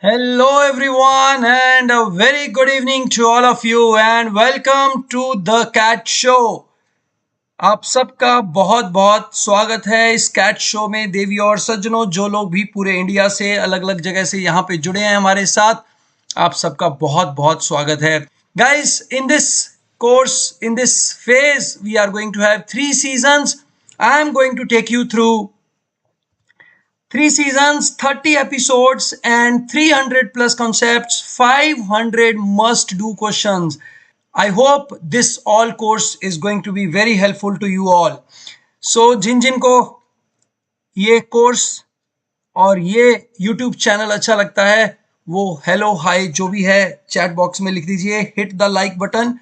Hello, everyone, and a very good evening to all of you, and welcome to the Cat Show. आप सबका बहुत बहुत स्वागत है इस कैट शो में। देवी और सज्जनों, जो लोग भी पूरे इंडिया से अलग अलग जगह से यहाँ पे जुड़े हैं हमारे साथ, आप सबका बहुत बहुत स्वागत है। Guys, in this course, in this phase, we are going to have 3 seasons. I am going to take you through 3 seasons, 30 episodes, and 300 plus concepts, 500 must do questions. I hope this all course is going to be very helpful to you all. So, जिन जिन को ये course और ये YouTube channel अच्छा लगता है, वो hello hi जो भी है चैट बॉक्स में लिख दीजिए, hit the like button.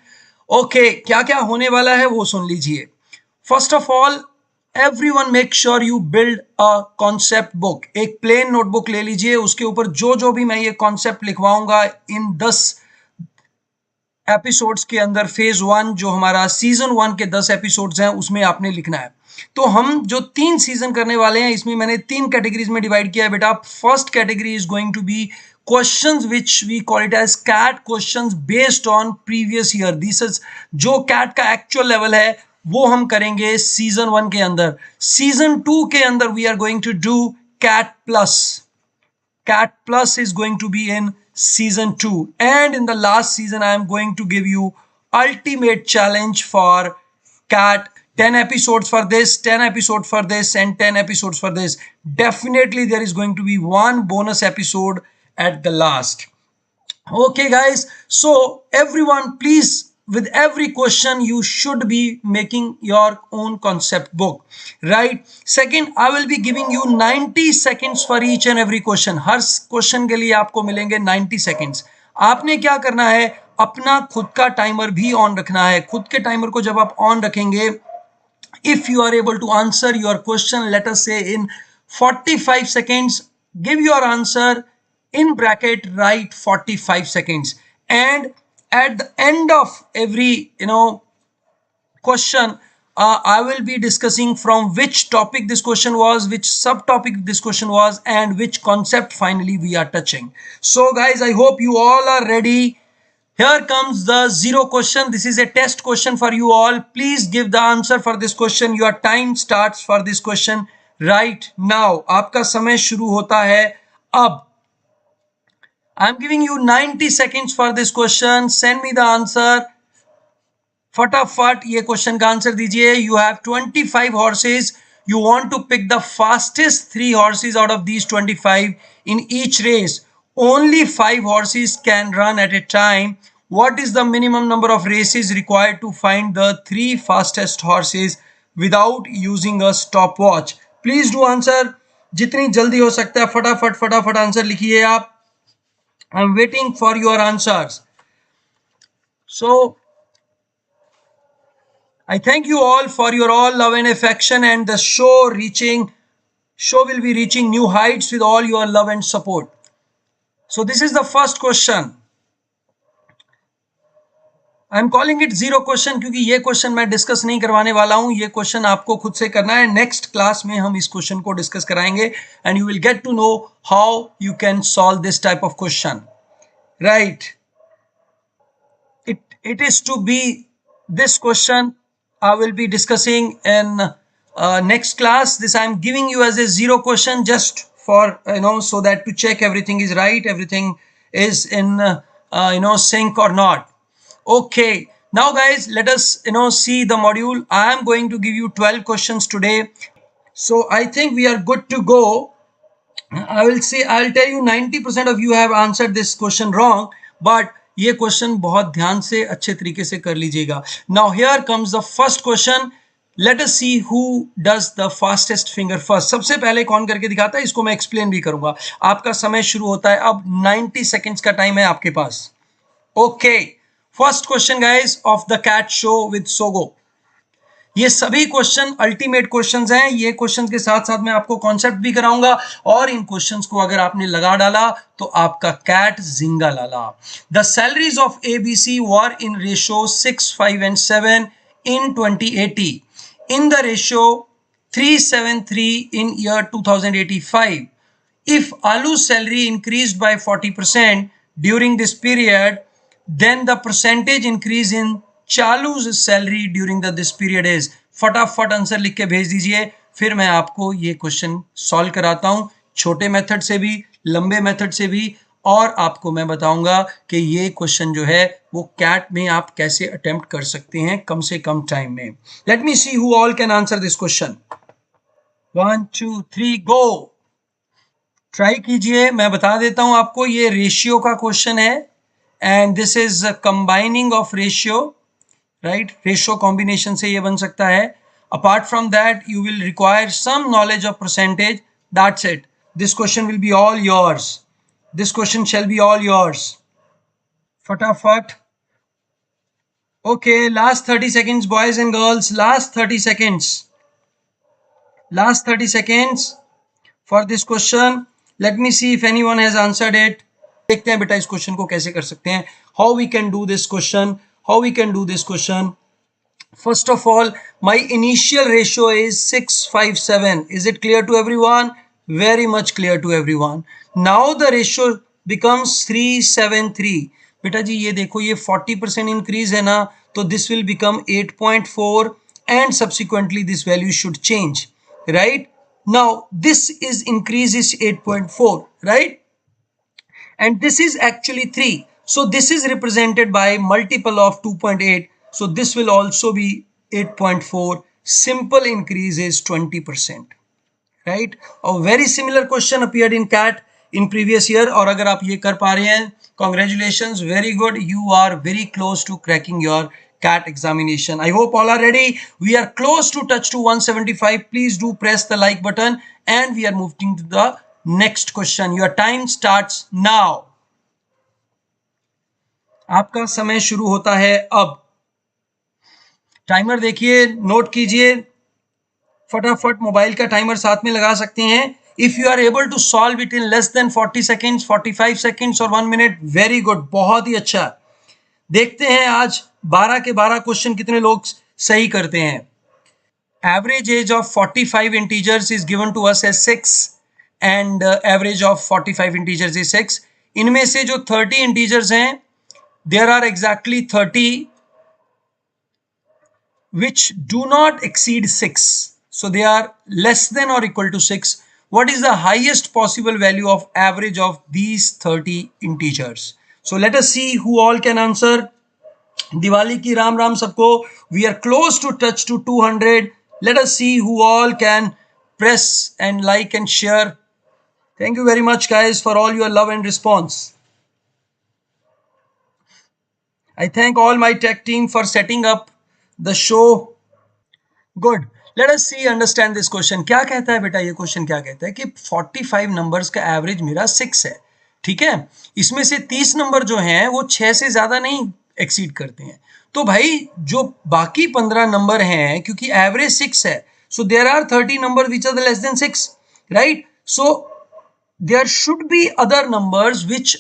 Okay, क्या क्या होने वाला है वो सुन लीजिए। First of all, everyone make sure you build a concept book. एक प्लेन नोटबुक ले लीजिए, उसके ऊपर जो जो भी मैं ये कॉन्सेप्ट लिखवाऊंगा इन 10 एपिसोड्स के अंदर, फेज 1 जो हमारा सीजन 1 के 10 एपिसोड्स हैं उसमें आपने लिखना है। तो हम जो 3 सीजन करने वाले हैं, इसमें मैंने 3 कैटेगरीज में डिवाइड किया है बेटा। First category is going to be questions which we call it as CAT questions based on previous year. This is जो कैट का एक्चुअल लेवल है वो हम करेंगे सीजन 1 के अंदर। सीजन 2 के अंदर we are going to do CAT plus. Cat Plus is going to be in season 2, and in the last season I am going to give you ultimate challenge for Cat. 10 episodes for this, 10 episodes for this, and 10 episodes for this. Definitely there is going to be one bonus episode at the last. Okay guys, so everyone please, with every question you should be making your own concept book, right? Second, I will be giving you 90 seconds for each and every question. Her question के लिए आपको मिलेंगे 90 seconds. आपने क्या करना है, अपना खुद का टाइमर भी ऑन रखना है। खुद के टाइमर को जब आप ऑन रखेंगे, if you are able to answer your question, let us say in 45 seconds, give your answer in bracket, write 45 seconds, and at the end of every question, I will be discussing from which topic this question was, which subtopic this question was, and which concept finally we are touching. So guys, I hope you all are ready. Here comes the zero question. This is a test question for you all. Please give the answer for this question. Your time starts for this question right now. आपका समय शुरू होता है अब। I'm giving you 90 seconds for this question. Send me the answer. फटाफट ये question का answer दीजिए। You have 25 horses. You want to pick the fastest 3 horses out of these 25 in each race. Only 5 horses can run at a time. What is the minimum number of races required to find the 3 fastest horses without using a stopwatch? Please do answer. जितनी जल्दी हो सकता है फटाफट फटाफट answer लिखिए आप। I'm waiting for your answers. So I thank you all for your all love and affection, and the show will be reaching new heights with all your love and support. So this is the first question. I am calling it zero question क्योंकि ये question मैं discuss नहीं करवाने वाला हूं। ये question आपको खुद से करना है। नेक्स्ट क्लास में हम इस क्वेश्चन को डिस्कस कराएंगे and you will get to know how you can solve this type of question, right? It is to be this question I will be discussing in next class. This I am giving you as a zero question just for so that to check everything is right, everything is in sync or not. Okay, now guys, let us see the module. I am going to give you 12 questions today, so I think we are good to go. I'll tell you 90% of you have answered this question wrong, but ये question बहुत ध्यान से अच्छे तरीके से कर लीजिएगा। Now here comes the first question. Let us see who does the fastest finger first. सबसे पहले कौन करके दिखाता है, इसको मैं एक्सप्लेन भी करूंगा। आपका समय शुरू होता है अब। 90 सेकेंड्स का टाइम है आपके पास। Okay, first question guys of the CAT show with सोगो। ये सभी क्वेश्चन अल्टीमेट क्वेश्चंस हैं। ये क्वेश्चंस के साथ साथ मैं आपको कॉन्सेप्ट भी कराऊंगा, और इन क्वेश्चंस को अगर आपने लगा डाला तो आपका कैट जिंगा लाला। The salaries of ABC were in ratio 6, 5 and 7 in 2080, in the ratio 373 in year 2085, if Alu's salary increased by 40% during this period, then the percentage increase in Chalu's salary during this period is. फटाफट answer लिख के भेज दीजिए, फिर मैं आपको ये question solve कराता हूं, छोटे मेथड से भी, लंबे मेथड से भी, और आपको मैं बताऊंगा कि ये क्वेश्चन जो है वो कैट में आप कैसे अटेम्प्ट कर सकते हैं कम से कम टाइम में. Late me see who all can answer this question. 1 2 3 go. Try कीजिए. मैं बता देता हूं आपको, ये रेशियो का क्वेश्चन है and this is combining of ratio, right. Ratio combination से ये बन सकता है. Apart from that you will require some knowledge of percentage. That's it. This question will be all yours. This question shall be all yours. फटाफट. Okay, last 30 seconds boys and girls. Last 30 seconds. Last 30 seconds for this question. Let me see if anyone has answered it. देखते हैं बेटा इस question को कैसे कर सकते हैं. How we can do this question? How we can do this question? First of all, my initial ratio is 657. Is it clear to everyone? Very much clear to everyone. Now the ratio becomes 373. बेटा जी ये देखो, ये 40% increase है ना, तो this will become 8.4 and subsequently this value should change. Right now this is increase is 8.4, right, and this is actually 3, so this is represented by multiple of 2.8, so this will also be 8.4. simple increase is 20%, right. A very similar question appeared in CAT in previous year, और अगर आप ये कर पा रहे हैं, congratulations, very good, you are very close to cracking your CAT examination. I hope all are ready. We are close to touch to 175. Please do press the like button and we are moving to the next question. Your time starts now. आपका समय शुरू होता है अब. Timer देखिए, note कीजिए, फटाफट mobile का टाइमर साथ में लगा सकते हैं. If you are able to solve it in less than 40 seconds, 45 seconds or 1 minute, very good, बहुत ही अच्छा. देखते हैं आज 12 के 12 क्वेश्चन कितने लोग सही करते हैं. Average as of 45 integers is given to us as 6 and average of 45 integers is 6. इनमें से जो 30 इंटीजर्स हैं, there are exactly 30 which do not exceed 6, so they are less than or equal to 6. What is the highest possible value of average of these 30 integers? So let us see who all can answer. Diwali ki ram ram sabko. We are close to touch to 200. Let us see who all can press and like and share. Thank you very much guys for all your love and response. I thank all my tech team for setting up the show. Good. Let us see, understand this question. क्या कहता है बेटा ये question? क्या कहता है कि 45 numbers का एवरेज मेरा 6 है, ठीक है. इसमें से 30 नंबर जो हैं वो 6 से ज्यादा नहीं एक्सीड करते हैं. तो भाई जो बाकी 15 नंबर हैं, क्योंकि एवरेज 6 है, so there are 30 number which are less than 6, right. So there should be other numbers which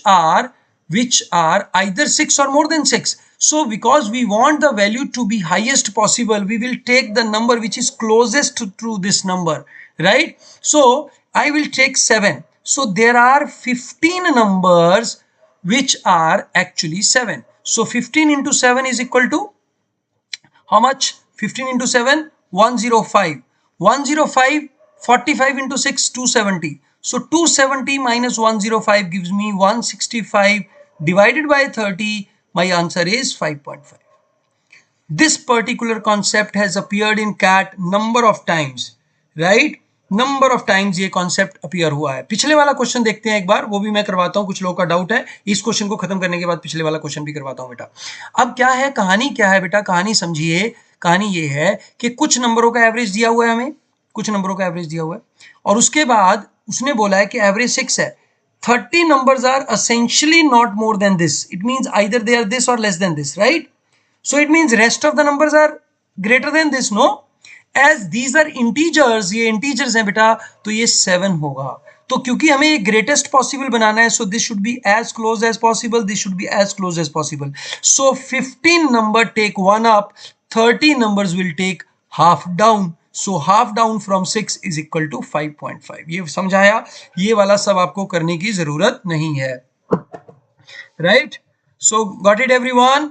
are either 6 or more than 6. So because we want the value to be highest possible, we will take the number which is closest to this number, right. So I will take 7. So there are 15 numbers which are actually 7. So 15 into 7 is equal to how much? 15 into 7, 105. 105, 45 into 6, 270. So 270 minus 105 gives me 165 divided by 30. My answer is 5.5. This particular concept has appeared in CAT number of times, right? Number of times ये concept appear हुआ है. पिछले वाला question देखते हैं एक बार, वो भी मैं करवाता हूं, कुछ लोगों का डाउट है. इस क्वेश्चन को खत्म करने के बाद पिछले वाला क्वेश्चन भी करवाता हूं बेटा. अब क्या है कहानी, क्या है बेटा, कहानी समझिए. कहानी ये है कि कुछ नंबरों का एवरेज दिया हुआ है हमें, कुछ नंबरों का एवरेज दिया हुआ है, और उसके बाद उसने बोला है कि एवरेज 6 है. 30 numbers are essentially not more than this. It means either they are this or less than this, right? So it means rest of the numbers are greater than this, no? As these are integers, ये integers हैं बेटा, तो ये 7 होगा. तो क्योंकि हमें ये greatest possible बनाना है, so this should be as close as possible, this should be as close as possible. So 15 number take 1 up, 30 numbers will take half down. So half down from 6 is equal to 5.5। ये समझाया, ये वाला सब आपको करने की जरूरत नहीं है, right? So got it everyone?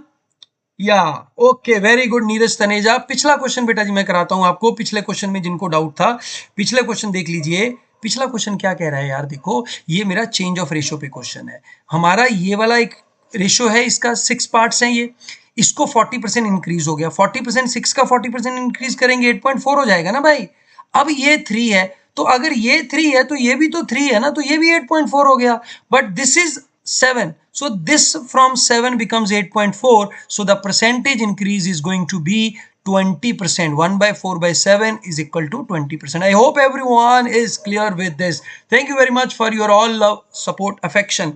Yeah okay, very good Neeraj Taneja. पिछला क्वेश्चन बेटा जी मैं कराता हूं आपको, पिछले क्वेश्चन में जिनको डाउट था पिछले क्वेश्चन देख लीजिए। पिछला क्वेश्चन क्या कह रहा है यार, देखो ये मेरा चेंज ऑफ रेशियो पे क्वेश्चन है। हमारा ये वाला एक रेशियो है, इसका 6 पार्ट्स हैं, ये इसको 40% इंक्रीज हो गया, 40% 6 का 40% इंक्रीज करेंगे 8.4 हो जाएगा ना भाई। अब ये 3 है, तो अगर ये 3 है तो ये भी तो 3 है ना, तो ये भी 8.4 हो गया, but this is 7, so this from 7 becomes 8.4, so the percentage increase is going to be 20%. 1 by 4 by 7 is equal to 20%. I hope everyone is clear with this. Thank you very much for your all love, support, affection.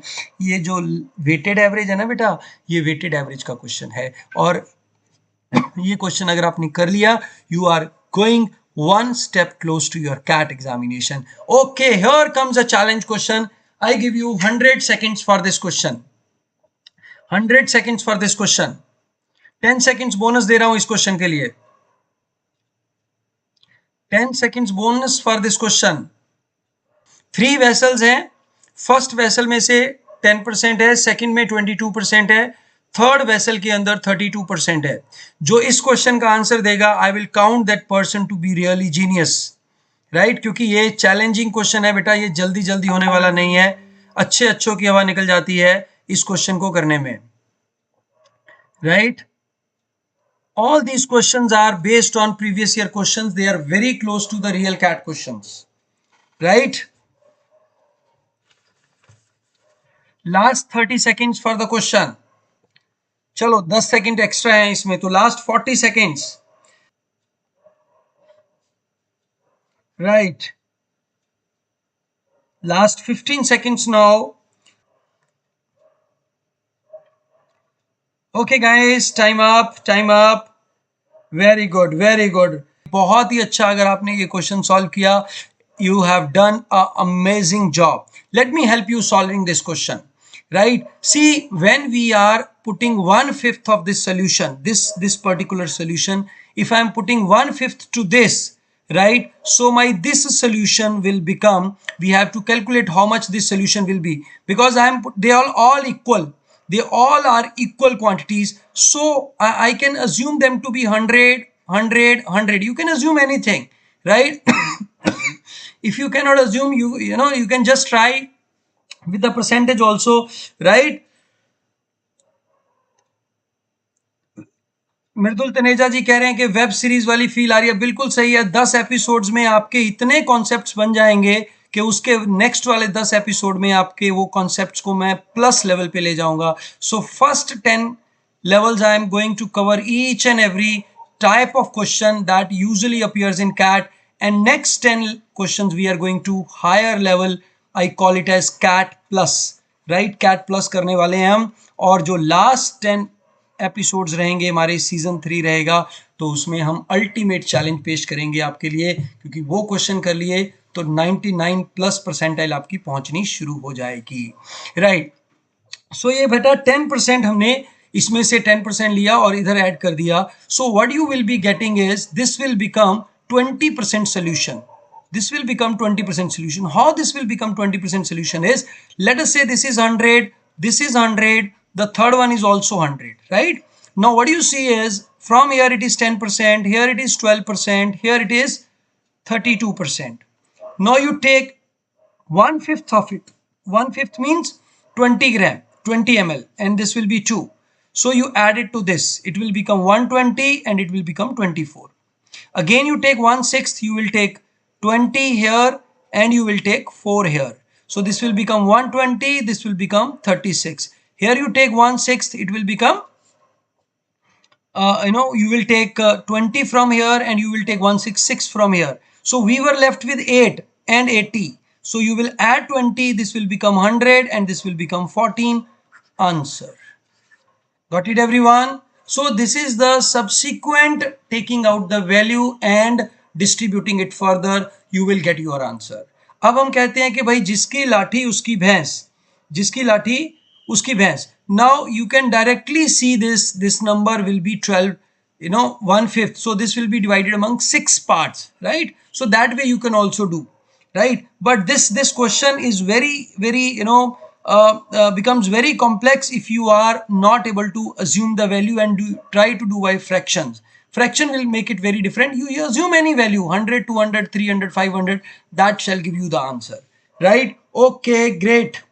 ये जो weighted average है ना बेटा, ये weighted average का question है, और ये क्वेश्चन अगर आपने कर लिया, you are going one step close to your CAT examination. Okay, here comes a challenge question. I give you 100 seconds for this question. 100 seconds for this question. 10 seconds bonus दे रहा हूं इस क्वेश्चन के लिए. 10 seconds bonus for this question. 3 vessels हैं. First vessel में से 10% है, second में 22% है, थर्ड वेसल के अंदर 32% है. जो इस क्वेश्चन का आंसर देगा, I will count that person to be really genius, right? क्योंकि ये चैलेंजिंग क्वेश्चन है बेटा, ये जल्दी जल्दी होने वाला नहीं है. अच्छे अच्छों की हवा निकल जाती है इस क्वेश्चन को करने में, right? All these questions are based on previous year questions. They are very close to the real CAT questions, right? Last 30 seconds for the question. चलो 10 सेकंड एक्स्ट्रा है इसमें, तो last 40 seconds, right? Last 15 seconds now. Okay guys, time up, time up. Very good, very good, बहुत ही अच्छा. अगर आपने ये क्वेश्चन सॉल्व किया, you have done a amazing job. Let me help you solving this question, right? See, when we are putting 1/5 of this solution, this particular solution, if I am putting 1/5 to this, right? So my this solution will become, we have to calculate how much this solution will be, because they are all equal. They all are equal quantities, so I can assume them to be 100, 100, 100. You can assume anything, right? If you cannot assume, you know, you can just try with the percentage also, right? मृदुल तनेजा जी कह रहे हैं कि web series वाली feel आ रही है. बिल्कुल सही है. 10 एपिसोड्स में आपके इतने कॉन्सेप्ट्स बन जाएंगे कि उसके नेक्स्ट वाले 10 एपिसोड में आपके वो कॉन्सेप्ट्स को मैं प्लस लेवल पे ले जाऊंगा. So first 10 levels I am going to cover each and every type of question that usually appears in CAT, and next 10 questions we are going to higher level. I call it as CAT plus, right? CAT plus करने वाले हैं हम. और जो last 10 episodes रहेंगे, हमारे season 3 रहेगा, तो उसमें हम अल्टीमेट चैलेंज पेश करेंगे आपके लिए, क्योंकि वो क्वेश्चन कर लिए तो 99 प्लस परसेंटाइल आपकी पहुंचनी शुरू हो जाएगी, राइट? सो ये बेटा 10% हमने इसमें से 10% लिया और इधर ऐड कर दिया. So what you will be getting is, this will become 20% solution. This will become 20% solution. How this will become 20% solution is, let us say this is 100, this is 100, the third one is also 100, right? Now what you see is, from here it is 10%, here it is 12%, here it is 32%. Now you take 1/5 of it. 1/5 means 20 gram, 20 ml, and this will be 2. So you add it to this, it will become 120 and it will become 24. Again you take 1/6, you will take 20 here and you will take 4 here. So this will become 120, this will become 36. Here you take 1/6, it will become, you will take 20 from here and you will take 166 from here. So we were left with 8 and 80. So you will add 20, this will become 100 and this will become 14. Answer. Got it everyone? So this is the subsequent taking out the value and distributing it further, you will get your answer. अब हम कहते हैं कि भाई जिसकी लाठी उसकी भैंस, जिसकी लाठी उसकी भैंस. Now you can directly see this number will be 12 1/5. So this will be divided among 6 parts, right? So that way you can also do, right? But this question is very becomes very complex if you are not able to assume the value and try to do by fractions. Fraction will make it very different. You assume any value, 100, 200, 300, 500, that shall give you the answer, right? Okay, great.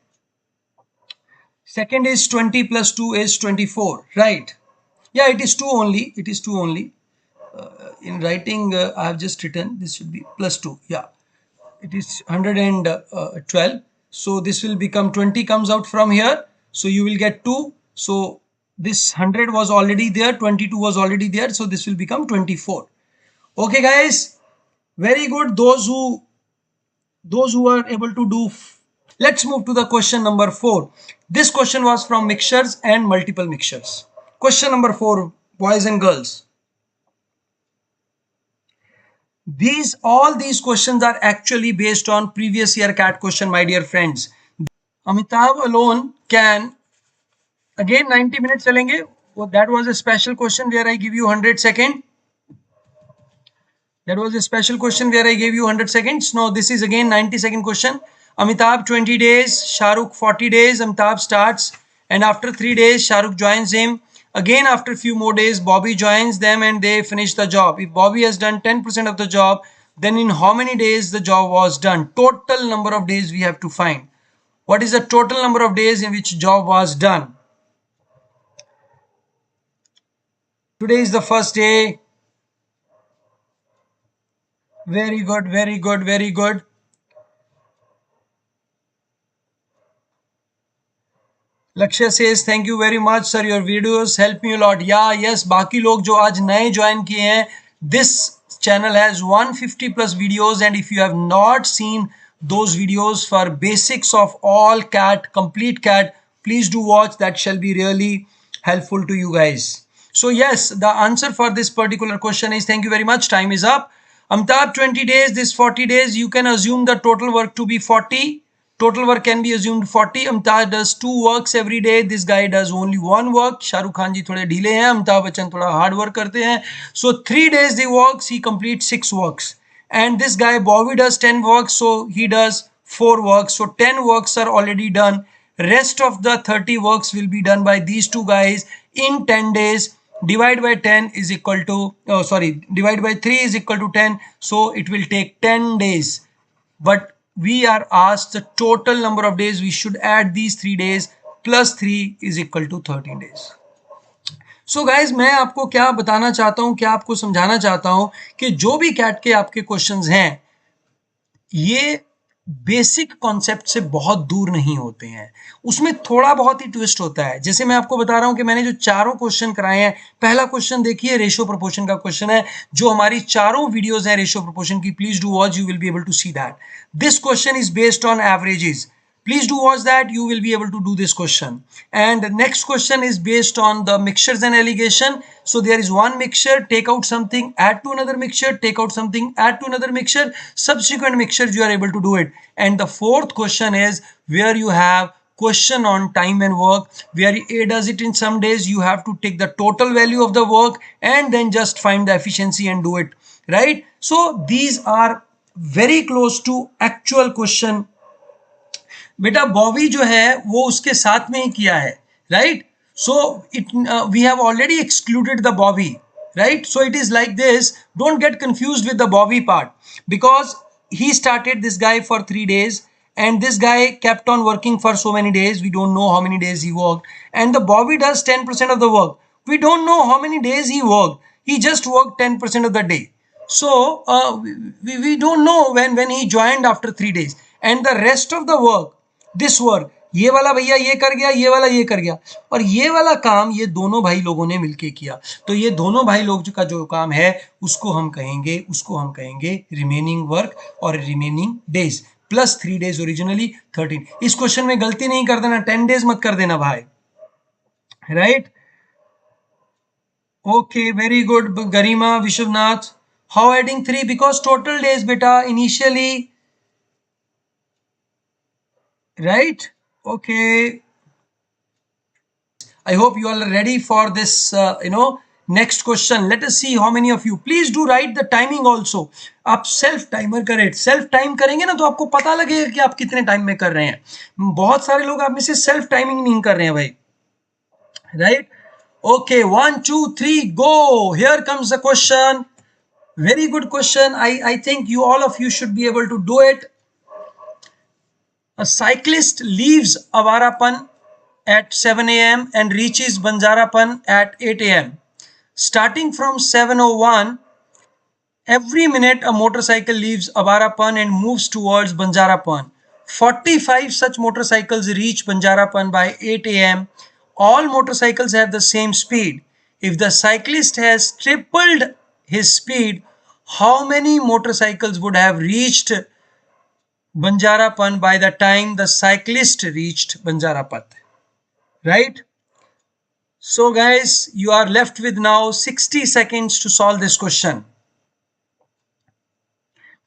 Second is 20 plus 2 is 24, right? Yeah, it is 2 only. It is 2 only. In writing, I have just written this should be plus 2. Yeah, it is 112. So this will become 20 comes out from here. So you will get 2. So this 100 was already there. 22 was already there. So this will become 24. Okay, guys. Very good. Those who are able to do. Let's move to the question number 4. This question was from mixtures and multiple mixtures. Question number 4, boys and girls. All these questions are actually based on previous year CAT question, my dear friends. Amitabh alone can, again 90 minutes chalenge. That was a special question where I give you 100 seconds. That was a special question where I gave you 100 seconds. No, this is again 90-second question. Amitabh 20 days, Shahrukh 40 days. Amitabh starts, and after 3 days, Shahrukh joins him. Again, after a few more days, Bobby joins them and they finish the job. If Bobby has done 10% of the job, then in how many days the job was done? Total number of days we have to find. What is the total number of days in which job was done? Today is the first day. Very good, very good, very good. Lakshya says thank you very much sir, your videos help me a lot. Yeah, yes, बाकी लोग जो आज नए join किए हैं, this channel has 150 plus videos, and if you have not seen those videos for basics of all CAT, complete CAT, please do watch. That shall be really helpful to you guys. So yes, the answer for this particular question is, thank you very much, time is up. Amitabh 20 days, this 40 days, you can assume the total work to be 40. Total work can be assumed 40. Amitabh does 2 works every day. This guy does only 1 work. Shahrukh Khan ji थोड़े ढीले हैं, अमिताभ बच्चन थोड़ा hard work करते हैं. So 3 days he works, he completes 6 works. And this guy Bobby does 10 works, so he does 4 works. So 10 works are already done. Rest of the 30 works will be done by these two guys in 10 days. Divide by 10 is equal to, divide by 3 is equal to 10. So it will take 10 days. But we are asked the total number of days. We should add these 3 days plus 3 is equal to 13 days. So guys, मैं आपको क्या बताना चाहता हूं, क्या आपको समझाना चाहता हूं कि जो भी कैट के आपके क्वेश्चंस हैं, ये बेसिक कॉन्सेप्ट से बहुत दूर नहीं होते हैं. उसमें थोड़ा बहुत ही ट्विस्ट होता है. जैसे मैं आपको बता रहा हूं कि मैंने जो चारों क्वेश्चन कराए हैं, पहला क्वेश्चन देखिए रेशियो प्रोपोर्शन का क्वेश्चन है, जो हमारी चारों वीडियोस हैं रेशियो प्रोपोर्शन की, please do watch, you will be able to see that. This question is based on averages. Please do watch that. You will be able to do this question. And the next question is based on the mixtures and alligation. So there is one mixture, take out something, add to another mixture, take out something, add to another mixture. Subsequent mixtures you are able to do it. And the fourth question is where you have question on time and work, where A does it in some days. You have to take the total value of the work and then just find the efficiency and do it, right? So these are very close to actual question. बेटा बॉबी जो है वो उसके साथ में ही किया है, right? So it we have already excluded the bobby, right? So it is like this. Don't get confused with the Bobby part, because he started this guy for 3 days and this guy kept on working for so many days. We don't know how many days he worked, and the Bobby does 10% of the work. We don't know how many days he worked. He just worked 10% of the day. So we don't know when he joined after 3 days, and the rest of the work, this work, ये वाला भैया ये कर गया, ये वाला ये कर गया, और ये वाला काम ये दोनों भाई लोगों ने मिलके किया. तो ये दोनों भाई लोग का जो काम है उसको हम कहेंगे रिमेनिंग वर्क और remaining days plus 3 days originally 13. इस क्वेश्चन में गलती नहीं कर देना, 10 डेज मत कर देना भाई, right? Okay, very good Garima Vishwanath. How adding 3? Because total days बेटा initially, right? Okay, I hope you all are ready for this next question, let us C how many of you, please do right the timing also. आप self timer करें, self time करेंगे ना तो आपको पता लगेगा कि आप कितने टाइम में कर रहे हैं। बहुत सारे लोग आप में से सेल्फ टाइमिंग नहीं कर रहे हैं भाई, right? Okay, 1 2 3 go, here comes the question, very good question. I think you all of you should be able to do it. A cyclist leaves Avarapan at 7 a.m. and reaches Banjarapan at 8 a.m. Starting from 7:01, every minute a motorcycle leaves Avarapan and moves towards Banjarapan. 45 such motorcycles reach Banjarapan by 8 a.m. All motorcycles have the same speed. If the cyclist has tripled his speed, how many motorcycles would have reached Banjarapan by the time the cyclist reached Banjarapan? Right? So guys, you are left with now 60 seconds to solve this question.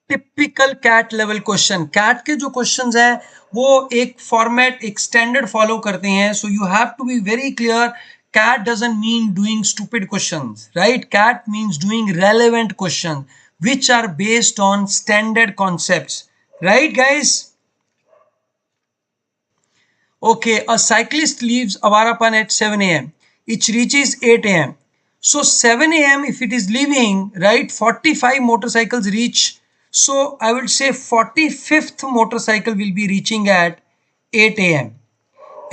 Typical CAT level question, CAT के जो questions हैं वो एक format, एक standard follow करते हैं, so you have to be very clear. CAT doesn't mean doing stupid questions, right? CAT means doing relevant question which are based on standard concepts, right guys? Okay, a cyclist leaves Avarapan at 7 a.m. It reaches 8 a.m. So 7 a.m. if it is leaving, right, 45 motorcycles reach. So I would say 45th motorcycle will be reaching at 8 a.m.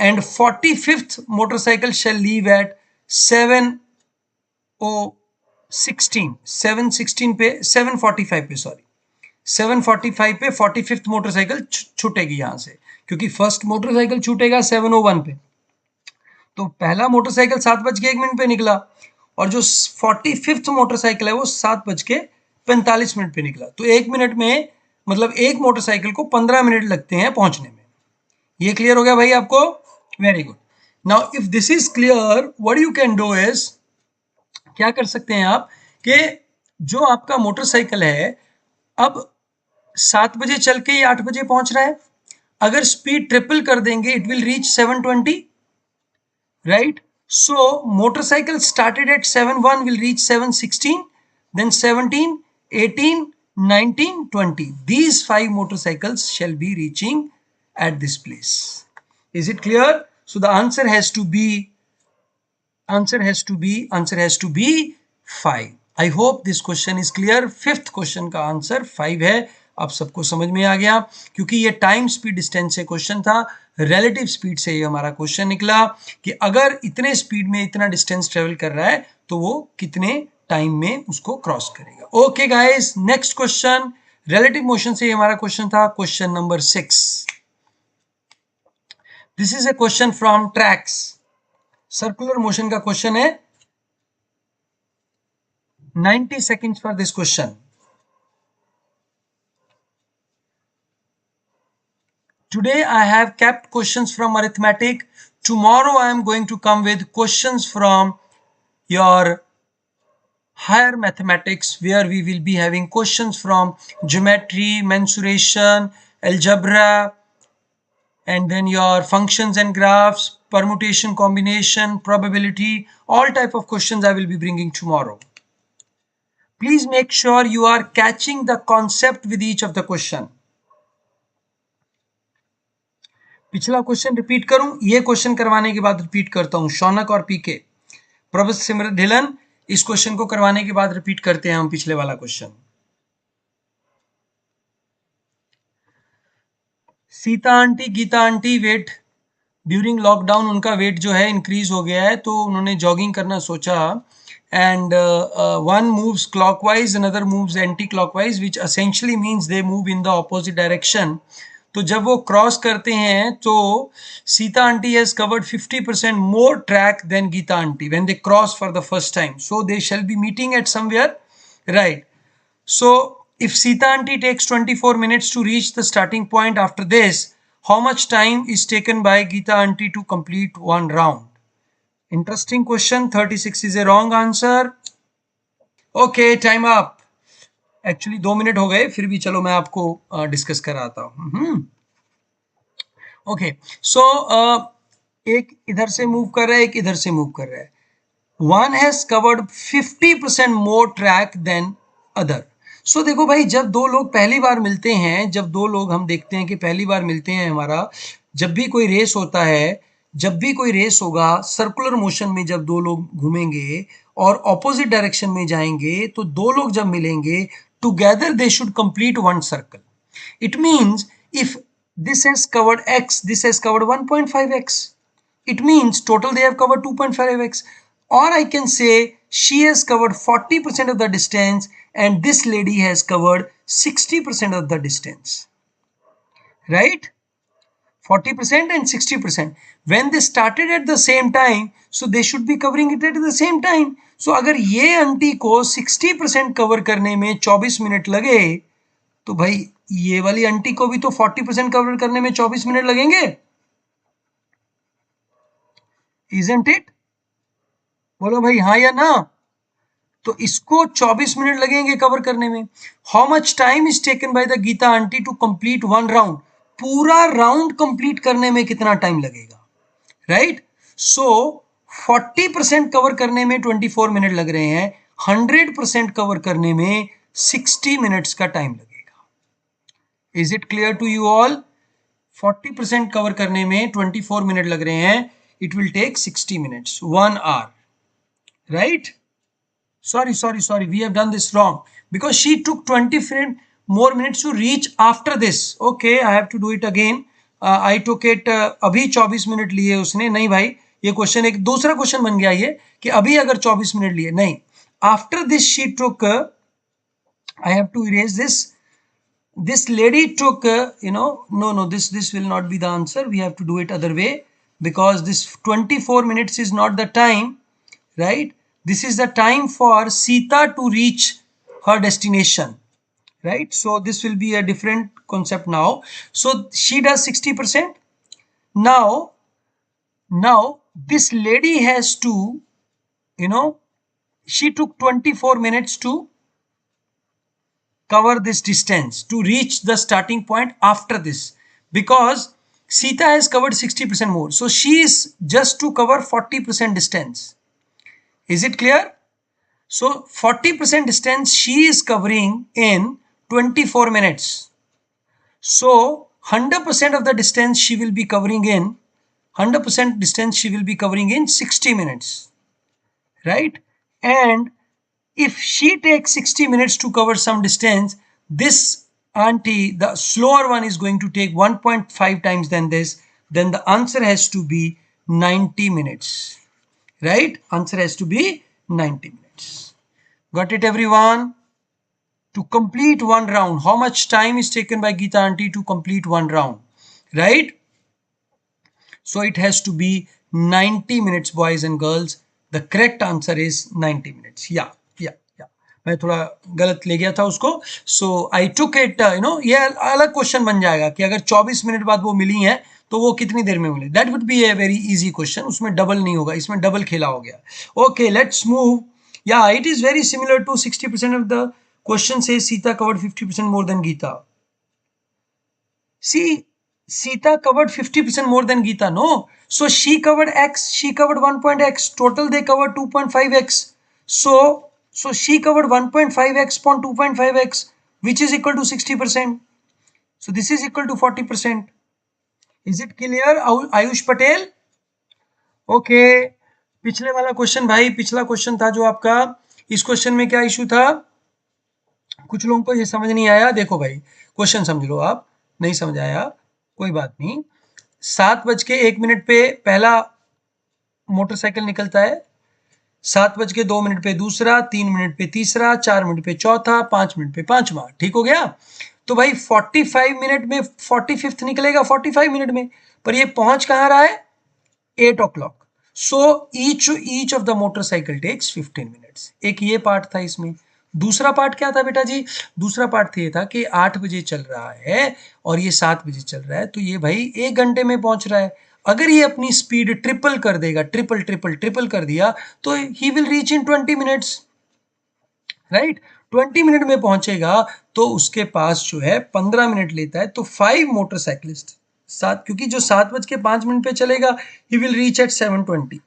and 45th motorcycle shall leave at 7:16 पे, 7:45 पे, sorry 7:45 पे 45th motorcycle छूटेगी यहां से, क्योंकि first motorcycle छूटेगा 7:01 पे, तो पहला मोटरसाइकिल 7:01 पे निकला और जो 45th मोटरसाइकिल है वो 7:45 पे निकला, तो 1 मिनट में मतलब एक मोटरसाइकिल को 15 मिनट लगते हैं पहुंचने में। ये क्लियर हो गया भाई आपको? Very good. Now if this is clear, what you can do is, क्या कर सकते हैं आप कि जो आपका मोटरसाइकिल है अब 7 बजे चल के 8 बजे पहुंच रहा है, अगर स्पीड ट्रिपल कर देंगे it will reach 7:20, right? So motorcycle started at 7:01 will reach 7:16, then 17, 18, 19, 20. These 5 motorcycles shall be reaching at this place. Is it clear? So the answer has to be 5. I hope this question is clear. 5th question का answer 5 है। आप सबको समझ में आ गया, क्योंकि ये time speed distance से क्वेश्चन था, रिलेटिव स्पीड से ये हमारा क्वेश्चन निकला कि अगर इतने स्पीड में इतना डिस्टेंस ट्रेवल कर रहा है तो वो कितने टाइम में उसको क्रॉस करेगा। Okay guys, next question, relative motion से हमारा क्वेश्चन था, question number 6। This is a question from tracks, circular motion का क्वेश्चन है। 90 seconds for this question. Today I have kept questions from arithmetic. Tomorrow I am going to come with questions from your higher mathematics, where we will be having questions from geometry, mensuration, algebra, and then your functions and graphs, permutation, combination, probability, all type of questions I will be bringing tomorrow. Please make sure you are catching the concept with each of the question. पिछला question repeat करूं, ये question करवाने के बाद repeat करता हूं, शौनक और पीके, प्रभु सिमरत ढिलन, इस क्वेश्चन को करवाने के बाद रिपीट करते हैं हम पिछले वाला question. Sita aunty, Gita aunty weight during lockdown, उनका वेट जो है इंक्रीज हो गया है, तो उन्होंने जॉगिंग करना सोचा, and one moves clockwise, another moves anti-clockwise, which essentially means they move in the opposite direction. तो जब वो क्रॉस करते हैं तो Sita aunty has covered 50% more track than Gita aunty when they cross for the first time, so they shall be meeting at somewhere, right? So if Sita aunty takes 24 minutes to reach the starting point, after this how much time is taken by Geeta aunty to complete one round? Interesting question. 36 is a wrong answer. Okay, time up. Actually 2 minute हो गए, फिर भी चलो मैं आपको discuss कराता हूँ। Okay, सो एक इधर से मूव कर रहा है, एक इधर से मूव कर रहा है। One has covered 50% more track than other. So देखो भाई, जब दो लोग पहली बार मिलते हैं, जब दो लोग हम देखते हैं कि पहली बार मिलते हैं हमारा, जब भी कोई रेस होता है, जब भी कोई रेस होगा सर्कुलर मोशन में, जब दो लोग घूमेंगे और ऑपोजिट डायरेक्शन में जाएंगे, तो दो लोग जब मिलेंगे together they should complete one circle. It means if this has covered x, this has covered 1.5x, it means total they have covered 2.5x. Or I can say she has covered 40% of the distance and this lady has covered 60% of the distance, right? 40% and 60%. When they started at the same time, so they should be covering it at the same time. So अगर ये aunty को 60% cover करने में 24 minute लगे, तो भाई ये वाली आंटी को भी तो 40% कवर करने में 24 मिनट लगेंगे, इजंट इट? बोलो भाई हाँ या ना। तो इसको 24 मिनट लगेंगे कवर करने में। How much time is taken by the Gita aunty to complete one round? पूरा राउंड कंप्लीट करने में कितना टाइम लगेगा, राइट? सो 40% कवर करने में 24 मिनट लग रहे हैं, 100% कवर करने में 60 मिनट्स का टाइम लगेगा। Is it clear to you all? 40% cover करने में 24 मिनट लग रहे हैं, it will take 60 minutes, 1 hour, right? Sorry, we have done this wrong because she took 20 more minutes to reach after this. Okay, I have to do it again. I took it अभी 24 minute लिए उसने, नहीं भाई, ये question एक दूसरा question बन गया ये, कि अभी अगर 24 मिनट लिए, नहीं, after this she took I have to erase this. This lady took no, this will not be the answer. We have to do it other way, because this 24 minutes is not the time, right? This is the time for Sita to reach her destination, right? So this will be a different concept now. So she does 60%. Now this lady has to, she took 24 minutes to cover this distance to reach the starting point after this, because Sita has covered 60% more. So she is just to cover 40% distance. Is it clear? So 40% distance she is covering in 24 minutes. So 100% of the distance she will be covering in 100% distance she will be covering in 60 minutes, right? And if she takes 60 minutes to cover some distance, this auntie, the slower one, is going to take 1.5 times than this, then the answer has to be 90 minutes, right? Answer has to be 90 minutes. Got it, everyone? To complete one round, how much time is taken by Geeta auntie to complete one round, right? So it has to be 90 minutes, boys and girls. The correct answer is 90 minutes. Yeah. मैं थोड़ा गलत ले गया था उसको. सो आई took it, ये अलग question बन जाएगा कि अगर 24 मिनट बाद वो मिली हैं तो वो कितनी देर में मिले. That would be a very easy question. उसमें डबल नहीं होगा, इसमें डबल खेला हो गया. Okay, let's move. Yeah it is very similar to 60% of the question से Sita covered 50% more than Gita. See, Sita covered 50% more than Geeta, no? So she covered X, she covered 1.x, total they covered 2.5x. So she covered 1.5x upon 2.5x, which is equal to 60%. So this is equal to 40%. Is it clear, Ayush Patel? Okay. पिछले वाला question भाई, पिछला question था जो आपका, इस question में क्या इशू था? कुछ लोगों को ये समझ नहीं आया. देखो भाई, क्वेश्चन समझ लो. आप नहीं समझ आया कोई बात नहीं. 7:01 पे पहला मोटरसाइकिल निकलता है, 7:02 पे दूसरा, 3 मिनट पे तीसरा, 4 मिनट पे चौथा, 5 मिनट पे पांचवा. ठीक हो गया? तो भाई 45 मिनट में 45th निकलेगा 45 मिनट में, पर ये पहुंच कहां रहा है? 8 o'clock. So each of the motorcycle takes 15 minutes. एक ये पार्ट था इसमें. दूसरा पार्ट क्या था बेटा जी? दूसरा पार्ट ये था कि 8 बजे चल रहा है और ये 7 बजे चल रहा है, तो ये भाई 1 घंटे में पहुंच रहा है. अगर ये अपनी स्पीड ट्रिपल कर देगा, ट्रिपल कर दिया, तो ही will reach in 20 minutes, right? 20 minute में पहुंचेगा तो उसके पास जो है 15 मिनट लेता है. तो 5 मोटरसाइकिलिस्ट, क्योंकि जो 7:05 पे चलेगा, he will reach at 7:20.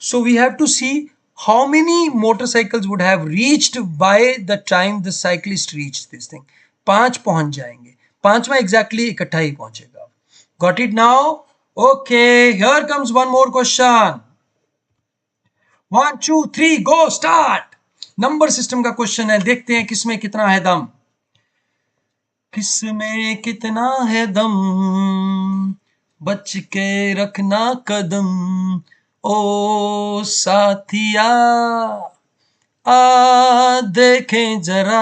So we have to see how many motorcycles would have reached by the time the cyclist reached this thing? 5 पहुंच जाएंगे, 5वां एग्जैक्टली इकट्ठा ही पहुंचेगा. Got it now? Okay, here comes one more question. 1 2 3 go start. Number system का question है, देखते हैं किसमें कितना है दम. किसमें कितना है दम, बच के रखना कदम ओ साथिया, देखें जरा.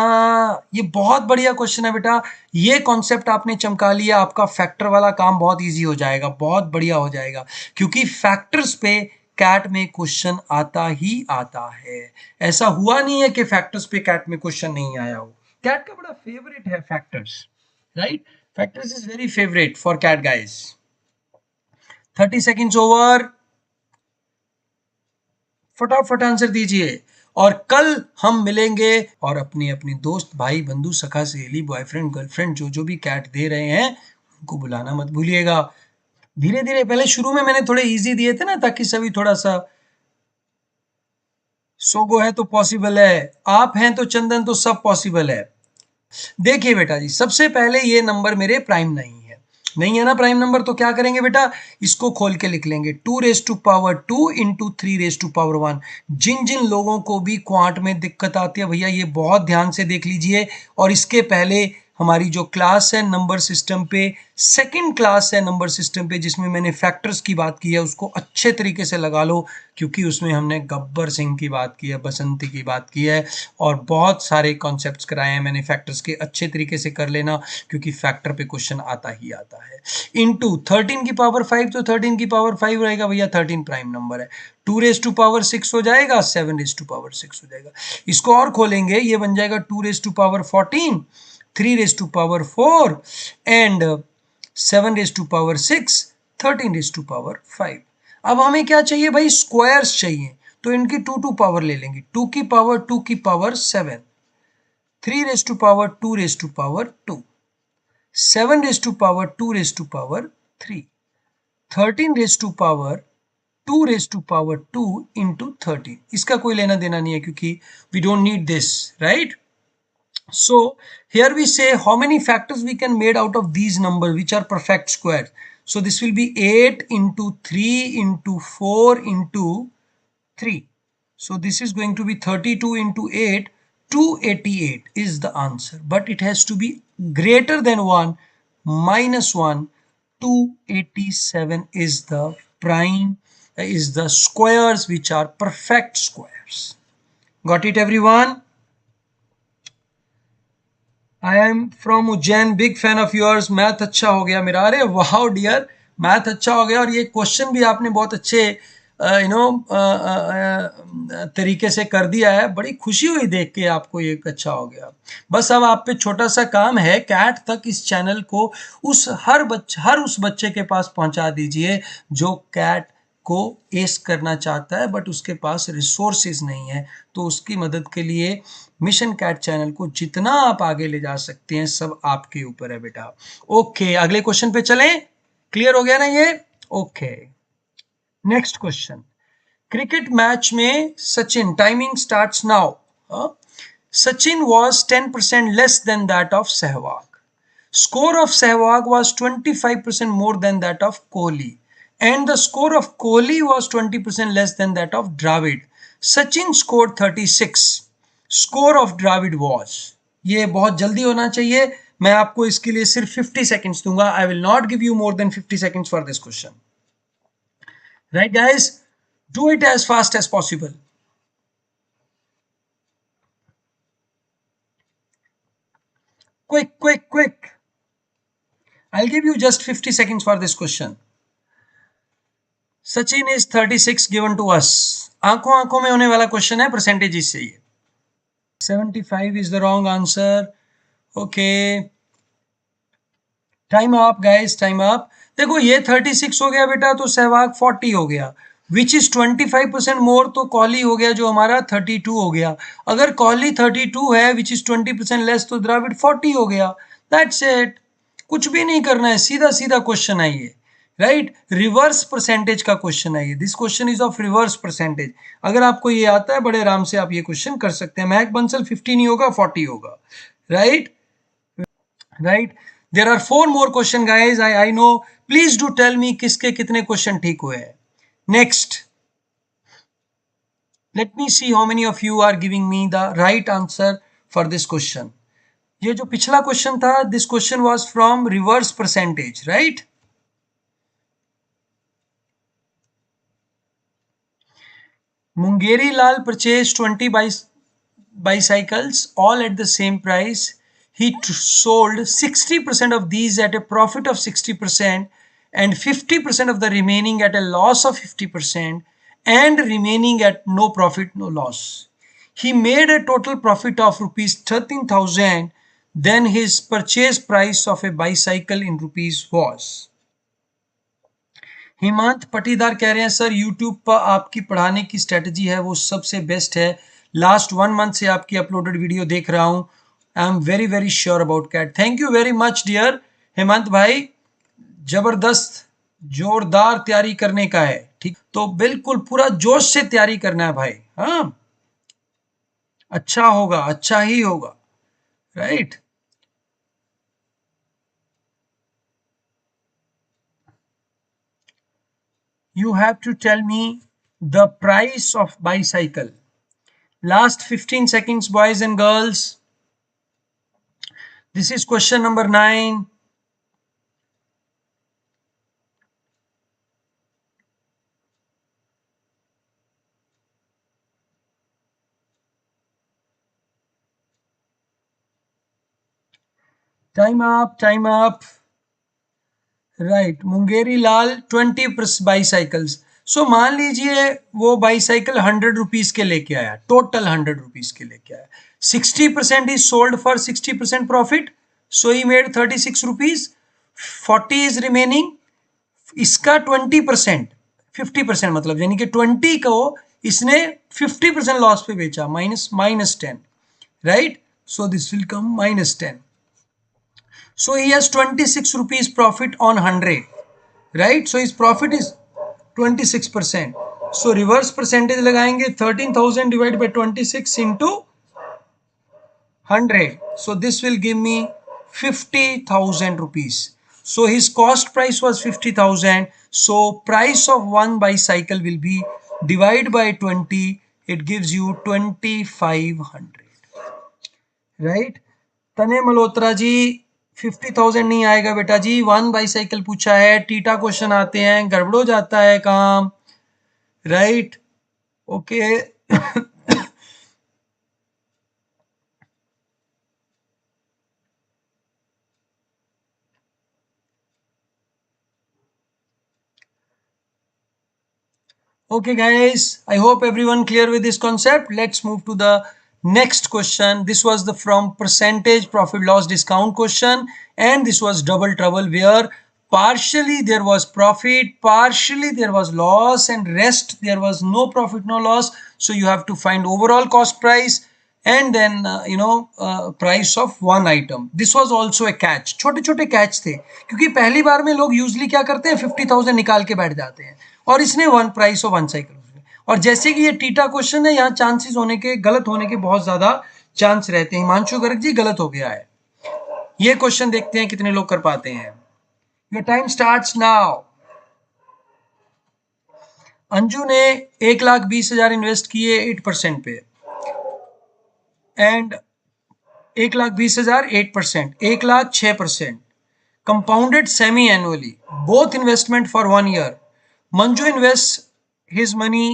ये बहुत बढ़िया क्वेश्चन है बेटा. ये कॉन्सेप्ट आपने चमका लिया, आपका फैक्टर वाला काम बहुत इजी हो जाएगा, बहुत बढ़िया हो जाएगा, क्योंकि फैक्टर्स पे कैट में क्वेश्चन आता ही आता है. ऐसा हुआ नहीं है कि फैक्टर्स पे कैट में क्वेश्चन नहीं आया हो. कैट का बड़ा फेवरेट है factors, right? Factors is very favourite for CAT guys. 30 seconds over, फटाफट आंसर दीजिए. और कल हम मिलेंगे और अपनी अपनी दोस्त, भाई, बंधु, सखा, सहेली, बॉयफ्रेंड, गर्लफ्रेंड, जो भी कैट दे रहे हैं उनको बुलाना मत भूलिएगा. धीरे धीरे, पहले शुरू में मैंने थोड़े इजी दिए थे ना, ताकि सभी थोड़ा सा. सोगो है तो पॉसिबल है, आप हैं तो चंदन, तो सब पॉसिबल है. देखिए बेटा जी, सबसे पहले ये नंबर मेरे प्राइम नहीं है ना प्राइम नंबर, तो क्या करेंगे बेटा, इसको खोल के लिख लेंगे 2 raise to power 2 into 3 raise to power 1. जिन जिन लोगों को भी क्वांट में दिक्कत आती है भैया, ये बहुत ध्यान से देख लीजिए. और इसके पहले हमारी जो क्लास है नंबर सिस्टम पे, सेकंड क्लास है नंबर सिस्टम पे, जिसमें मैंने फैक्टर्स की बात की है, उसको अच्छे तरीके से लगा लो, क्योंकि उसमें हमने गब्बर सिंह की बात की है, बसंती की बात की है, और बहुत सारे कॉन्सेप्ट्स कराए हैं मैंने फैक्टर्स के. अच्छे तरीके से कर लेना, क्योंकि फैक्टर पे क्वेश्चन आता ही आता है. इंटू 13 की पावर 5, तो 13 की पावर 5 रहेगा भैया, 13 प्राइम नंबर है. 2 रेज टू पावर 6 हो जाएगा, 7 रेज टू पावर 6 हो जाएगा. इसको और खोलेंगे, ये बन जाएगा 2 raise to power 14, 3 raise to power 4 and 7 raise to power 6, 13 raise to power 5. अब हमें क्या चाहिए भाई, स्क्वायर्स चाहिए, तो इनकी 2 पावर ले लेंगे. 2 की पावर 2 की power 7, 3 raise to power 2 raise to power 2, 7 raise to power 2 raise to power 3, 13 raise to power 2 raise to power 2 into 13. इसका कोई लेना देना नहीं है, क्योंकि we don't need this, right? So here we say how many factors we can made out of these numbers which are perfect squares. So this will be 8 into 3 into 4 into 3. So this is going to be 32 into 8, 288 is the answer. But it has to be greater than 1, minus 1, 287 is the prime, is the squares which are perfect squares. Got it everyone? I am from Ujjain, big fan of yours. Math अच्छा हो गया मेरा. अरे वाह dear, math अच्छा हो गया, और ये क्वेश्चन भी आपने बहुत अच्छे तरीके से कर दिया है. बड़ी खुशी हुई देख के आपको, ये अच्छा हो गया. बस अब आप पे छोटा सा काम है, कैट तक इस चैनल को हर उस बच्चे के पास पहुंचा दीजिए जो कैट को एस करना चाहता है, बट उसके पास रिसोर्सेज नहीं है. तो उसकी मदद के लिए मिशन कैट चैनल को जितना आप आगे ले जा सकते हैं, सब आपके ऊपर है बेटा. ओके, अगले क्वेश्चन पे चलें. क्लियर हो गया ना ये? Okay, next question. Cricket match में Sachin, timing starts now. Sachin was 10% less than that of Sehwag. Score of Sehwag was 25% more than that of Kohli, and the score of Kohli was 20% less than that of Dravid. Sachin scored 36. Score of Dravid was. ये बहुत जल्दी होना चाहिए. मैं आपको इसके लिए सिर्फ 50 seconds दूंगा. I will not give you more than 50 seconds for this question. Right guys? Do it as fast as possible. Quick, quick, quick. I'll give you just 50 seconds for this question. Sachin is 36 given to us. आंखों आंखों में होने वाला question है, percentage से ही. 75 is the wrong answer. Okay. Time up guys, time up. देखो ये 36 हो गया बेटा, तो सहवाग 40 हो गया. Which is 25% more, तो कोहली हो गया जो हमारा 32 हो गया. अगर कोहली 32 है, which is 20% less, तो द्रविड़ 40 हो गया. That's it. कुछ भी नहीं करना है, सीधा सीधा क्वेश्चन है ये. राइट, रिवर्स परसेंटेज का क्वेश्चन है ये, this question is of reverse percentage. अगर आपको ये आता है बड़े आराम से आप ये क्वेश्चन कर सकते हैं। महक बंसल 50 नहीं होगा 40 होगा, right right. There are 4 more question guys, I know, please do tell me किसके कितने क्वेश्चन ठीक हुए हैं। Next, let me see how many of you are giving me the right answer for this question. ये जो पिछला question था, this question was from reverse percentage, right? Mungeri Lal purchased 20 bicycles all at the same price. He sold 60% of these at a profit of 60% and 50% of the remaining at a loss of 50% and remaining at no profit, no loss. He made a total profit of rupees 13,000. Then his purchase price of a bicycle in rupees was. Hemant पटीदार कह रहे हैं sir YouTube पर आपकी पढ़ाने की strategy है वो सबसे बेस्ट है, लास्ट 1 मंथ से आपकी अपलोडेड वीडियो देख रहा हूं, I am very very sure about CAT. Thank you very much dear Hemant भाई, जबरदस्त जोरदार तैयारी करने का है, ठीक, तो बिल्कुल पूरा जोश से तैयारी करना है भाई। हाँ, अच्छा होगा, अच्छा ही होगा, right. You have to tell me the price of bicycle. Last 15 seconds, boys and girls. This is question number 9. Time up, time up. Right, Mungeri Lal 20 bicycles. So मान लीजिए वो बाईसाइकिल 100 रुपीज के लेके आया, टोटल 100 रुपीज के लेके आया, 60% is sold for 60% profit, so he made 36 rupees, 40 is remaining, इसका 20%, 50% मतलब यानी कि 20 को इसने 50% लॉस पे बेचा, minus 10, right, so this will come -10. So he has 26 rupees profit on 100, right? So his profit is 26%. So reverse percentage लगाएंगे, 13,000 divided by 26 into 100. So this will give me 50,000 rupees. So his cost price was 50,000. So price of one bicycle will be divided by 20. It gives you 2,500. Right? तने मल्होत्रा जी 50,000 नहीं आएगा बेटा जी, 1 bicycle पूछा है, theta question आते हैं, गड़बड़ हो जाता है काम, right, okay. Okay guys, I hope everyone clear with this concept. Let's move to the next question. This was the from percentage profit loss discount question, and this was double trouble where partially there was profit, partially there was loss, and rest there was no profit, no loss. So you have to find overall cost price and then price of one item. This was also a catch. छोटे छोटे catch थे क्योंकि पहली बार में लोग usually क्या करते हैं 50,000 निकाल के बैठ जाते हैं, और इसने one price of one cycle. और जैसे कि ये टीटा क्वेश्चन है, यहाँ चांसेस होने के, गलत होने के बहुत ज्यादा चांस रहते हैं। हिमांशु गर्ग जी गलत हो गया है, ये क्वेश्चन देखते हैं कितने लोग कर पाते हैं। Your time starts now. Anju ने 1,20,000 इन्वेस्ट किए 8% पे, and 1,20,000 8%, 1,06%, compounded semi-annually, both investment for 1 year. Manju invests his money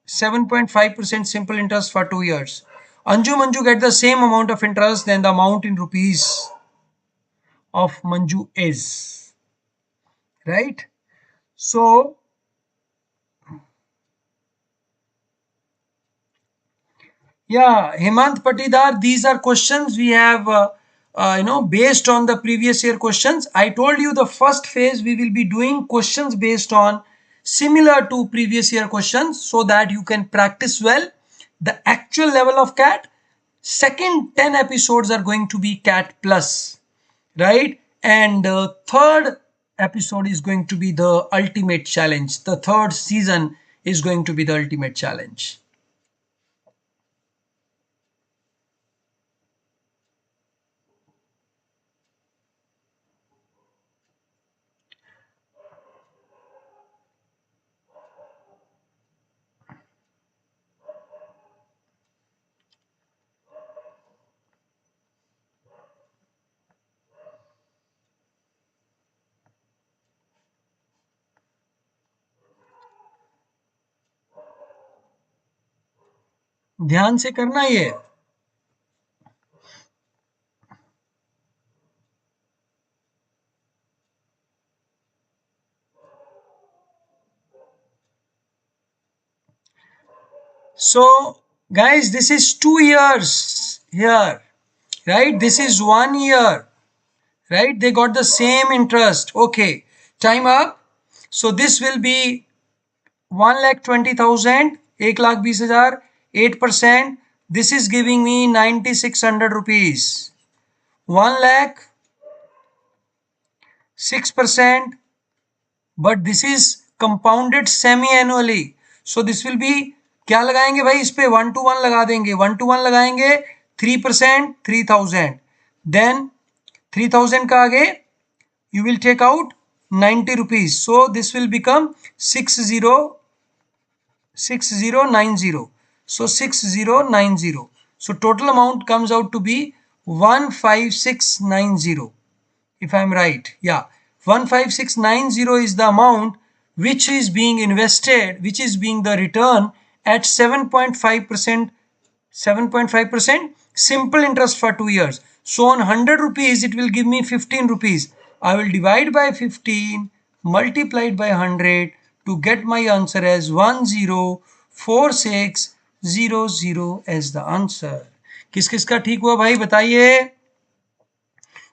7.5% simple interest for 2 years. Manju get the same amount of interest than the amount in rupees of Manju is, right? So yeah, Hemant Patidar, these are questions we have based on the previous year questions. I told you the first phase we will be doing questions based on similar to previous year questions so that you can practice well the actual level of CAT. Second 10 episodes are going to be CAT plus, right? And third episode is going to be the ultimate challenge. The third season is going to be the ultimate challenge. ध्यान से करना ये. So guys, this is 2 years here, right? This is 1 year, right? They got the same interest. Okay, time up. So this will be 1,20,000, 1,20,000, 8%. This is giving me 9,600 rupees. 1 lakh, 6%, but this is compounded semi-annually. So this will be, क्या लगाएंगे भाई इस पे 1 to 1 लगा देंगे. 1 to 1 लगाएंगे 3%, 3,000. Then 3,000 का आगे you will take out 90 rupees. So this will become 6090. So 6090. So total amount comes out to be 15690. If I am right, yeah, 15690 is the amount which is being invested, which is being the return at 7.5%. 7.5% simple interest for 2 years. So on 100 rupees it will give me 15 rupees. I will divide by 15 multiplied by 100 to get my answer as 104600 as the answer. किस किस का ठीक हुआ भाई बताइए.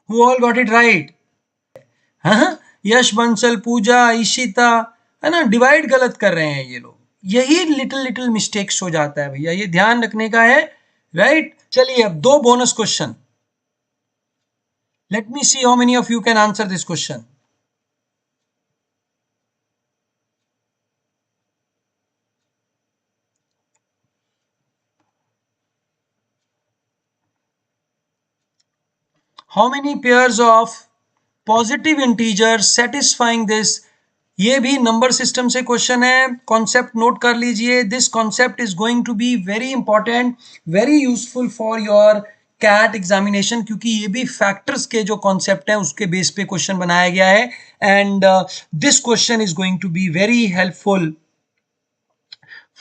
Who all got it right? हाँ, यश, बंसल, पूजा, ईशिता, है ना. डिवाइड गलत कर रहे हैं ये लोग. यही लिटिल मिस्टेक्स हो जाता है भैया, ये ध्यान रखने का है, राइट. चलिए अब 2 bonus question. Let me see how many of you can answer this question. How many pairs of positive integer satisfying this. ये भी नंबर सिस्टम से क्वेश्चन है. कॉन्सेप्ट नोट कर लीजिए. This concept is going to be very important, very useful for your CAT examination, क्योंकि ये भी factors के जो कॉन्सेप्ट है उसके बेस पे क्वेश्चन बनाया गया है. And this question is going to be very helpful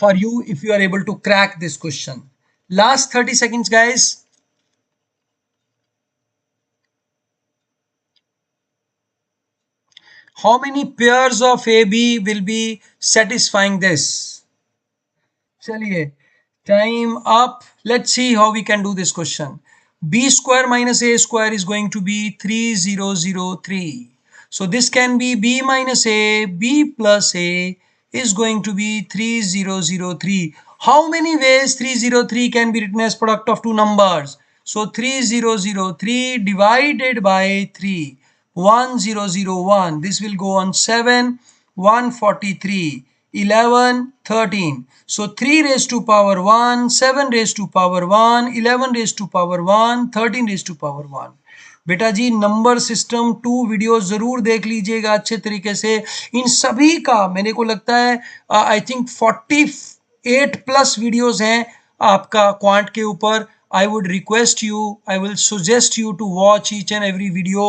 for you if you are able to crack this question. Last 30 seconds guys. How many pairs of AB will be satisfying this? चलिए, time up. Let's see how we can do this question. B square minus A square is going to be 3003. So this can be B minus A, B plus A is going to be 3003. How many ways 303 can be written as product of two numbers? So 3003 divided by 3. 1001. This will go on 7, 143, 11, 13. So 3 raised to power 1, 7 raised to power 1, 11 raised to power 1, 13 raised to power 1. बेटा जी number system 2 video जरूर देख लीजिएगा अच्छे तरीके से. इन सभी का मेरे को लगता है आई थिंक 48 प्लस वीडियोस हैं आपका क्वांट के ऊपर. I would request you, I will suggest you to watch each and every video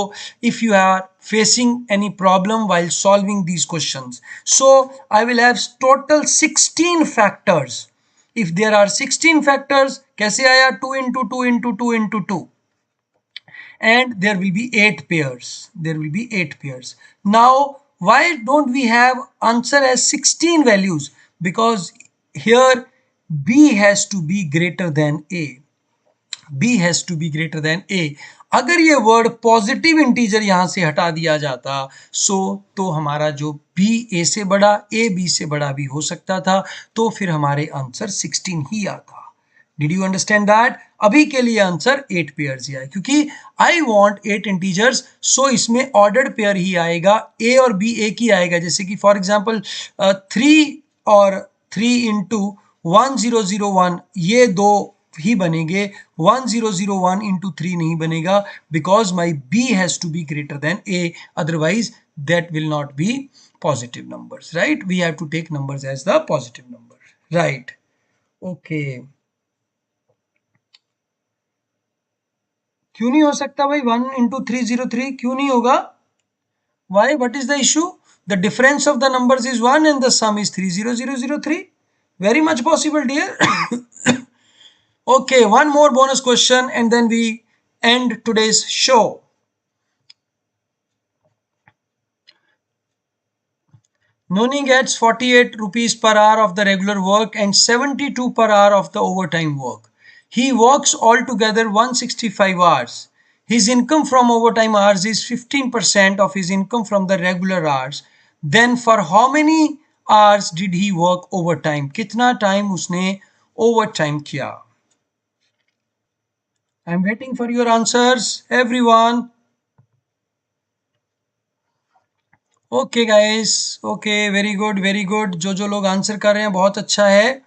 if you are facing any problem while solving these questions. So I will have total 16 factors. If there are 16 factors, कैसे आया 2 into 2 into 2 into 2, and there will be 8 pairs. There will be 8 pairs. Now why don't we have answer as 16 values? Because here B has to be greater than A. B has to be greater than A. अगर ये word positive integer यहां से हटा दिया जाता तो हमारा जो B A से बड़ा, A B से बड़ा भी हो सकता था, तो फिर हमारे आंसर 16 ही आता. Did you understand that? अभी के लिए आंसर 8 पेयर्स ही आए क्योंकि आई वांट 8 इंटीजर्स, सो इसमें ऑर्डर्ड पेयर ही आएगा, ए और बी एक ही आएगा। जैसे कि फॉर एग्जांपल 3 और 3 इंटू 1001 ये दो ही बनेंगे, 1001 इंटू 3 नहीं बनेगा because my b has to be greater than a, otherwise that will not be positive numbers, right? We have to take numbers as the positive number, right? Okay. क्यों नहीं हो सकता भाई 1 इंटू 303? क्यों नहीं होगा? Why? What is the issue? The difference of the numbers is 1 and the sum is 30003. Very much possible, dear. Okay, one more bonus question and then we end today's show. Noni gets 48 rupees per hour of the regular work and 72 per hour of the overtime work. He works altogether 165 hours. His income from overtime hours is 15% of his income from the regular hours. Then for how many hours did he work overtime? कितना time उसने overtime किया? I'm waiting for your answers, everyone. Okay guys, okay, very good very good. जो लोग answer कर रहे हैं बहुत अच्छा है।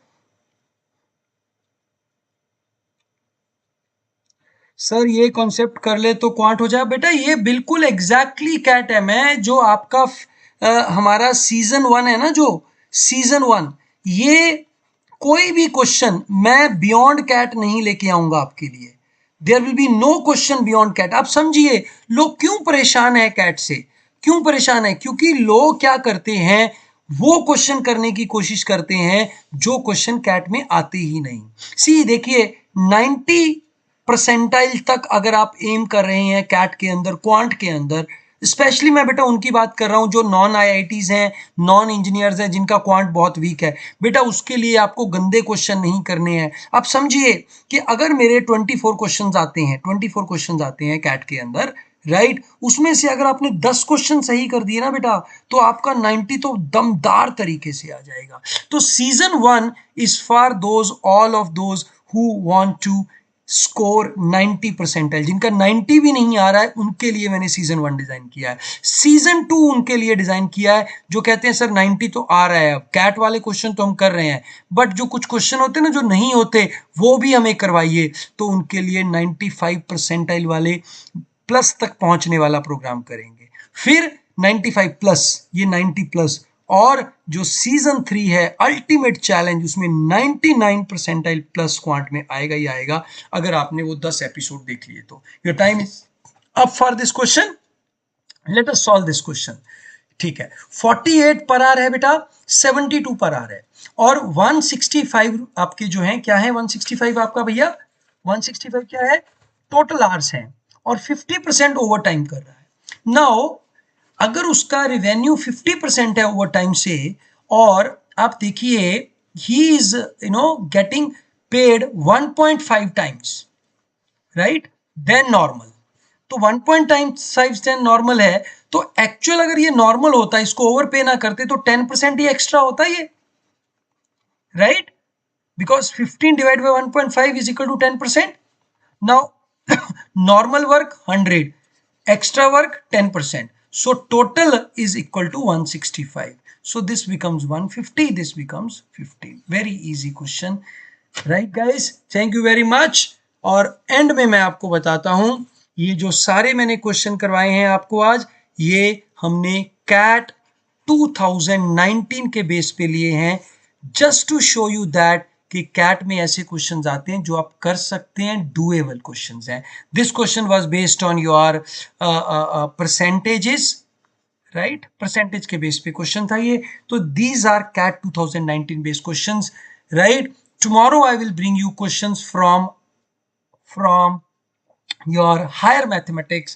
सर ये कॉन्सेप्ट कर ले तो क्वांट हो जाए। बेटा ये बिल्कुल एग्जैक्टली कैट है। मैं जो आपका हमारा सीजन 1 है ना, जो सीजन 1, ये कोई भी क्वेश्चन मैं बियॉन्ड कैट नहीं लेके आऊंगा आपके लिए। There will be no question beyond CAT. आप समझिए लोग क्यों परेशान है कैट से, क्यों परेशान है? क्योंकि लोग क्या करते हैं, वो क्वेश्चन करने की कोशिश करते हैं जो क्वेश्चन कैट में आते ही नहीं। सी देखिए 90 परसेंटाइल तक अगर आप एम कर रहे हैं कैट के अंदर, क्वांट के अंदर, स्पेशली मैं बेटा उनकी बात कर रहा हूं जो नॉन आईआईटीज हैं, नॉन इंजीनियर्स हैं, जिनका क्वांट बहुत वीक है। बेटा उसके लिए आपको गंदे क्वेश्चन नहीं करने हैं। आप समझिए कि अगर मेरे 24 क्वेश्चंस आते हैं, 24 क्वेश्चंस आते हैं कैट के अंदर, राइट, उसमें से अगर आपने 10 क्वेश्चन सही कर दिए ना बेटा, तो आपका 90 तो दमदार तरीके से आ जाएगा। तो season 1 is for those, all of those who want to score 90 percentile. जिनका 90 भी नहीं आ रहा है उनके लिए मैंने सीजन 1 डिजाइन किया है। सीजन 2 उनके लिए डिजाइन किया है जो कहते हैं सर 90 तो आ रहा है, अब कैट वाले क्वेश्चन तो हम कर रहे हैं, बट जो कुछ क्वेश्चन होते हैं ना जो नहीं होते वो भी हमें करवाइए। तो उनके लिए 95 परसेंटाइल वाले प्लस तक पहुंचने वाला प्रोग्राम करेंगे। फिर 95 प्लस, ये 90 प्लस, और जो सीजन 3 है अल्टीमेट चैलेंज, उसमें 99 परसेंटाइल प्लस क्वांट में आएगा ही आएगा अगर आपने वो 10 एपिसोड देख लिए तो। Your time is up for this question. Let us solve this question. ठीक है, 48 पर आर है बेटा, 72 पर आर है, और 165 आपके जो है क्या है, 165 आपका भैया 165 क्या है, टोटल आवर्स हैं, और 50% ओवर टाइम कर रहा है। नाउ अगर उसका रिवेन्यू 50% है ओवर टाइम से, और आप देखिए he is getting paid 1.5 times, right, then normal. तो 1.5 देन नॉर्मल है, तो एक्चुअल अगर ये नॉर्मल होता, इसको ओवर पे ना करते, तो 10% ही एक्स्ट्रा होता ये, right, because 15 divide by 1.5 is equal to 10%। Now normal work 100, extra work 10%, so total is equal to 165, so this becomes 150, this becomes 50. Very easy question, right guys? Thank you very much। और and में मैं आपको बताता हूं, ये जो सारे मैंने क्वेश्चन करवाए हैं आपको आज, ये हमने कैट 2019 के बेस पे लिए हैं, just to show you that कि कैट में ऐसे क्वेश्चंस आते हैं जो आप कर सकते हैं, डूएबल क्वेश्चंस हैं। This question was based on your percentages, right, percentage के बेस पे क्वेश्चन था ये। तो these are CAT 2019 based questions, right. Tomorrow I will bring you questions from your higher mathematics